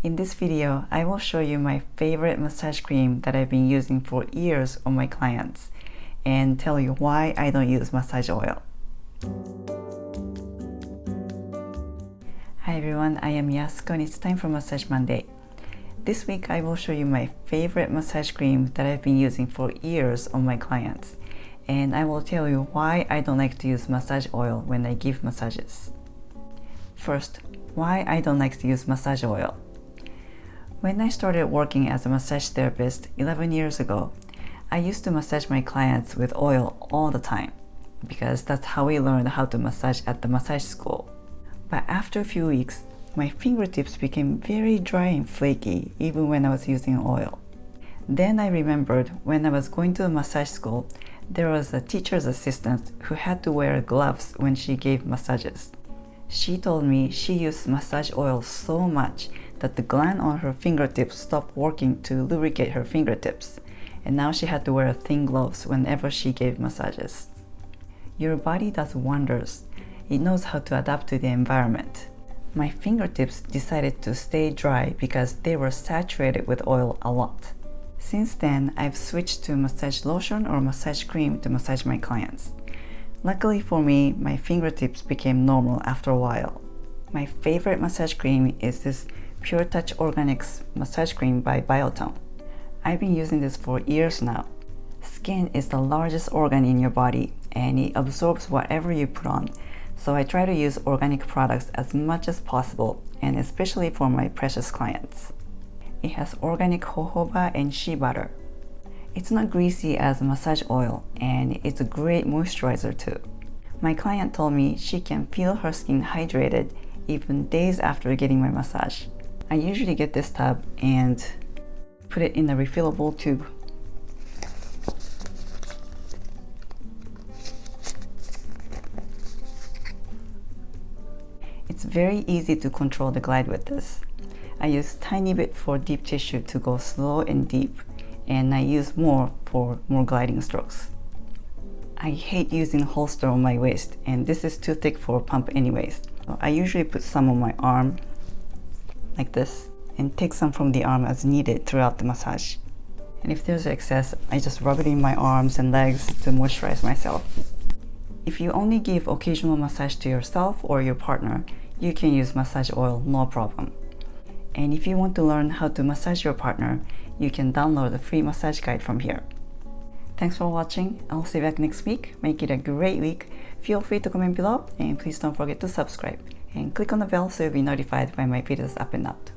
In this video, I will show you my favorite massage cream that I've been using for years on my clients and tell you why I don't use massage oil. Hi everyone, I am Yasuko and it's time for Massage Monday. This week I will show you my favorite massage cream that I've been using for years on my clients, and I will tell you why I don't like to use massage oil when I give massages. First, why I don't like to use massage oil. When I started working as a massage therapist 11 years ago, I used to massage my clients with oil all the time because that's how we learned how to massage at the massage school. But after a few weeks, my fingertips became very dry and flaky even when I was using oil. Then I remembered when I was going to the massage school, there was a teacher's assistant who had to wear gloves when she gave massages. She told me she used massage oil so much that the gland on her fingertips stopped working to lubricate her fingertips, and now she had to wear thin gloves whenever she gave massages. Your body does wonders. It knows how to adapt to the environment. My fingertips decided to stay dry because they were saturated with oil a lot. Since then, I've switched to massage lotion or massage cream to massage my clients. Luckily for me, my fingertips became normal after a while. My favorite massage cream is this Pure Touch Organics massage cream by Biotone. I've been using this for years now. Skin is the largest organ in your body and it absorbs whatever you put on, so I try to use organic products as much as possible, and especially for my precious clients. It has organic jojoba and shea butter. It's not greasy as massage oil, and it's a great moisturizer too. My client told me she can feel her skin hydrated even days after getting my massage. I usually get this tub and put it in a refillable tube. It's very easy to control the glide with this. I use tiny bit for deep tissue to go slow and deep, and I use more for more gliding strokes. I hate using a holster on my waist, and this is too thick for a pump anyways. So I usually put some on my arm, like this, and take some from the arm as needed throughout the massage. And if there's excess, I just rub it in my arms and legs to moisturize myself. If you only give occasional massage to yourself or your partner, you can use massage oil, no problem. And if you want to learn how to massage your partner, you can download the free massage guide from here. Thanks for watching. I'll see you back next week. Make it a great week. Feel free to comment below, and please don't forget to subscribe and click on the bell so you'll be notified when my videos up and out.